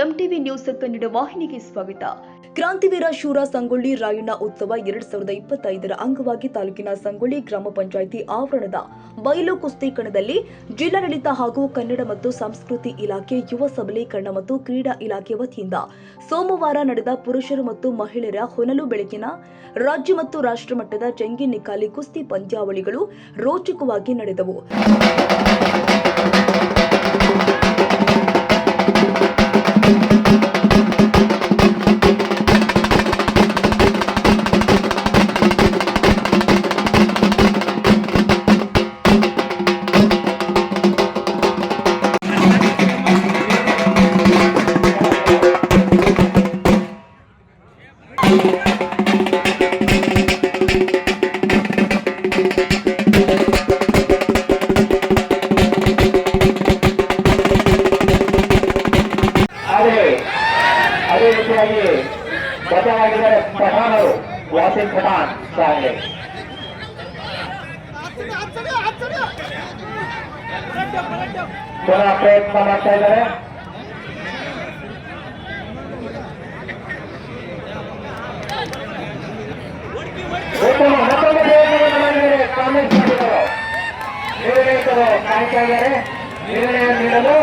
MTV news Kannada ವಾಹಿನಿಗೆ ಸ್ವಾಗತ. ಕ್ರಾಂತಿವೀರ ಶೂರ ಸಂಗೊಳ್ಳಿ ರಾಯಣ್ಣ ಉತ್ಸವ 2025ರ ಅಂಗವಾಗಿ ತಾಲೂಕಿನ ಸಂಗೊಳ್ಳಿ ಗ್ರಾಮ ಪಂಚಾಯಿತಿ ಆವರಣದ ಬಯಲು ಕುಸ್ತಿ ಕಣದಲ್ಲಿ ಜಿಲ್ಲಾಡಳಿತ ಹಾಗೂ ಕನ್ನಡ ಮತ್ತು ಸಂಸ್ಕೃತಿ ಇಲಾಖೆ, ಯುವ ಸಬಲೀಕರಣ ಮತ್ತು ಕ್ರೀಡಾ ಇಲಾಖೆ ವತಿಯಿಂದ ಸೋಮವಾರ ನಡೆದ ಪುರುಷರು ಮತ್ತು ಮಹಿಳೆಯರ ಹೊನಲು ಬೆಳಕಿನ ರಾಜ್ಯ ಮತ್ತು ರಾಷ್ಟ್ರ ಮಟ್ಟದ ಚೆಂಗಿ ನಿಕಾಲಿ ಕುಸ್ತಿ ಪಂದ್ಯಾವಳಿಗಳು ರೋಚಕವಾಗಿ ನಡೆದವು. ಅದೇ ರೀತಿಯಾಗಿ ಬದಲಾಗಿದ್ದಾರೆ ಪಠಾಣರು, ಯಾಸಿನ್ ಪಠಾಣ್ ಸಾಂಗ್ಲಿ ಪುನಃ ಪ್ರಯತ್ನ ಮಾಡ್ತಾ ಇದ್ದಾರೆ. ಮತ್ತೊಂದು ಪ್ರಯತ್ನವನ್ನು ಮಾಡಿದ್ದಾರೆ. ಕಾಂಗ್ರೆಸ್ ಮಾಡಿದರು ನಿರ್ಣಯಿತರು ಕಾಯ್ತಾ ಇದ್ದಾರೆ. ನಿರ್ಣಯ ನೀಡಲು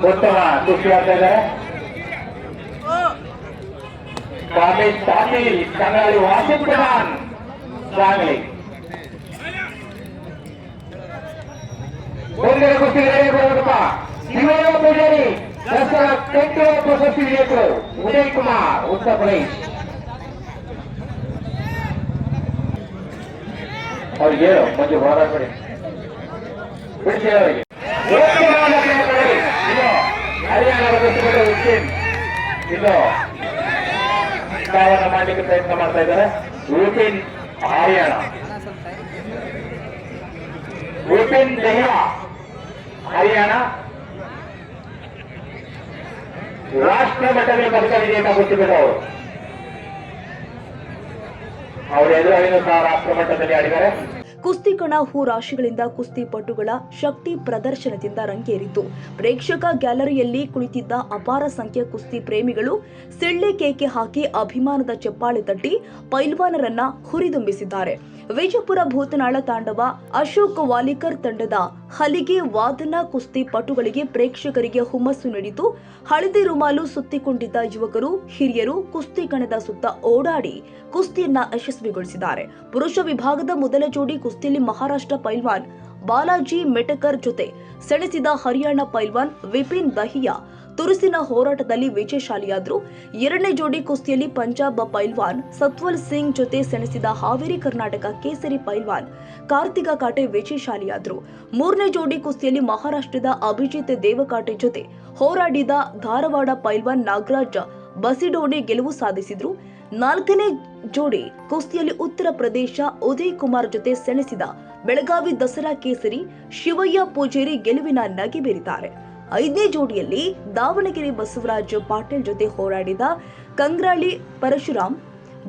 ಉತ್ತಮ ಖುಷಿ ಆಗ್ತಾ ಇದ್ದಾರೆ. ಕಾಲೇಜ್ ತಾಕೀಲ್ ಕನ್ನಡಿ ವಾಸಿಂ ಪಠಾಣ್ ಸಾಂಗ್ಲಿ ಒಂದರ ಕುಸ್ತಿಗಳಿಗೆ ಬರೋದಪ್ಪ. ಶಿವಯ್ಯ ಪೂಜಾರಿ ದಸರಾ ಟೆಂಟು ಪ್ರಶಸ್ತಿ ವಿಜೇತರು ಉದಯ್ ಕುಮಾರ್, ಉತ್ತರ ಪ್ರದೇಶ್. ಅವ್ರಿಗೆ ಹೇಳು ಮಂಜು ಹೋರಾಟ ಬಿಡಿಸಿ ಅವರಿಗೆ. ಹರಿಯಾಣದ ಕುಸ್ತಿಪಟು ಇದು ಸ್ಥಾವನ ಮಾಡಲಿಕ್ಕೆ ಪ್ರಯತ್ನ ಮಾಡ್ತಾ ಇದ್ದಾರೆ. ವಿಪಿನ್ ಹರಿಯಾಣ, ವಿಪಿನ್ ದಹಿಯಾ ಹರಿಯಾಣ ರಾಷ್ಟ್ರ ಮಟ್ಟದಲ್ಲಿ ಪದಕ ವಿಜೇತ ಕುಸ್ತಿಪಟು ಅವರು. ಅವರು ಎದುರಾಗಿನೂ ಸಹ ರಾಷ್ಟ್ರ ಮಟ್ಟದಲ್ಲಿ ಆಡಿದ್ದಾರೆ. ಕುಸ್ತಿ ಕಣ ಹೂ ರಾಶಿಗಳಿಂದ ಕುಸ್ತಿಪಟುಗಳ ಶಕ್ತಿ ಪ್ರದರ್ಶನದಿಂದ ರಂಗೇರಿತು. ಪ್ರೇಕ್ಷಕ ಗ್ಯಾಲರಿಯಲ್ಲಿ ಕುಳಿತಿದ್ದ ಅಪಾರ ಸಂಖ್ಯೆಯ ಕುಸ್ತಿ ಪ್ರೇಮಿಗಳು ಸಿಳ್ಳೆ ಕೇಕೆ ಹಾಕಿ ಅಭಿಮಾನದ ಚಪ್ಪಾಳೆ ತಟ್ಟಿ ಪೈಲ್ವಾನರನ್ನ ಹುರಿದುಂಬಿಸಿದ್ದಾರೆ. ವಿಜಯಪುರ ಭೂತನಾಳ ತಾಂಡವ ಅಶೋಕ್ ವಾಲಿಕರ್ ತಂಡದ ಹಲಿಗೆ ವಾದನ ಕುಸ್ತಿ ಪಟುಗಳಿಗೆ ಪ್ರೇಕ್ಷಕರಿಗೆ ಹುಮ್ಮಸ್ಸು ನೀಡಿತು. ಹಳದಿ ರುಮಾಲು ಸುತ್ತಿಕೊಂಡಿದ್ದ ಯುವಕರು, ಹಿರಿಯರು ಕುಸ್ತಿ ಕಣದ ಸುತ್ತ ಓಡಾಡಿ ಕುಸ್ತಿಯನ್ನ ಯಶಸ್ವಿಗೊಳಿಸಿದ್ದಾರೆ. ಪುರುಷ ವಿಭಾಗದ ಮೊದಲ ಜೋಡಿ ಕುಸ್ತಿಯಲ್ಲಿ ಮಹಾರಾಷ್ಟ್ರ ಪೈಲ್ವಾನ್ ಬಾಲಾಜಿ ಮೆಟಕರ್ ಜೊತೆ ಸೆಣಸಿದ ಹರಿಯಾಣ ಪೈಲ್ವಾನ್ ವಿಪಿನ್ ದಹಿಯಾ ತುರುಸಿನ ಹೋರಾಟದಲ್ಲಿ ವಿಜಯಶಾಲಿಯಾದರು. ಎರಡನೇ ಜೋಡಿ ಕುಸ್ತಿಯಲ್ಲಿ ಪಂಜಾಬ್ ಪೈಲ್ವಾನ್ ಸತ್ವಲ್ ಸಿಂಗ್ ಜೊತೆ ಸೆಣಸಿದ ಹಾವೇರಿ ಕರ್ನಾಟಕ ಕೇಸರಿ ಪೈಲ್ವಾನ್ ಕಾರ್ತಿಕ ಕಾಟೆ ವಿಜಯಶಾಲಿಯಾದರು. ಮೂರನೇ ಜೋಡಿ ಕುಸ್ತಿಯಲ್ಲಿ ಮಹಾರಾಷ್ಟ್ರದ ಅಭಿಜಿತ್ ದೇವಕಾಟೆ ಜೊತೆ ಹೋರಾಡಿದ ಧಾರವಾಡ ಪೈಲ್ವಾನ್ ನಾಗರಾಜ್ ಬಸಿಡೋಣೆ ಗೆಲುವು ಸಾಧಿಸಿದ್ರು. ನಾಲ್ಕನೇ ಜೋಡಿ ಕುಸ್ತಿಯಲ್ಲಿ ಉತ್ತರ ಪ್ರದೇಶ ಉದಯ್ ಕುಮಾರ್ ಜೊತೆ ಸೆಣಸಿದ ಬೆಳಗಾವಿ ದಸರಾ ಕೇಸರಿ ಶಿವಯ್ಯ ಪೂಜೇರಿ ಗೆಲುವಿನ ನಗೆ ಬೀರಿದ್ದಾರೆ. ಐದನೇ ಜೋಡಿಯಲ್ಲಿ ದಾವಣಗೆರೆ ಬಸವರಾಜ್ ಪಾಟೀಲ್ ಜೊತೆ ಹೋರಾಡಿದ ಕಂಗ್ರಾಳಿ ಪರಶುರಾಮ್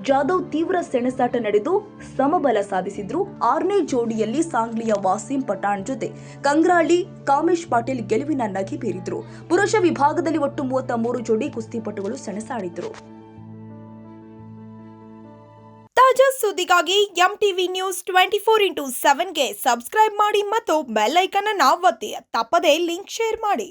ಜಾಧವ್ ತೀವ್ರ ಸೆಣಸಾಟ ನಡೆದು ಸಮಬಲ ಸಾಧಿಸಿದ್ರು. ಆರನೇ ಜೋಡಿಯಲ್ಲಿ ಸಾಂಗ್ಲಿಯ ವಾಸಿಂ ಪಠಾಣ್ ಜೊತೆ ಕಂಗ್ರಾಳಿ ಕಾಮೇಶ್ ಪಾಟೀಲ್ ಗೆಲುವಿನ ನಗೆ ಬೀರಿದ್ರು. ಪುರುಷ ವಿಭಾಗದಲ್ಲಿ ಒಟ್ಟು 33 ಜೋಡಿ ಕುಸ್ತಿಪಟುಗಳು ಸೆಣಸಾಡಿದ್ರು. ತಾಜಾ ಸುದ್ದಿಗಾಗಿ ಎಂಟಿವಿ ನ್ಯೂಸ್ 24x7ಗೆ ಸಬ್ಸ್ಕ್ರೈಬ್ ಮಾಡಿ ಮತ್ತು ಬೆಲ್ ಐಕಾನ್ ಅನ್ನು ಒತ್ತಿ. ತಪ್ಪದೇ ಲಿಂಕ್ ಶೇರ್ ಮಾಡಿ.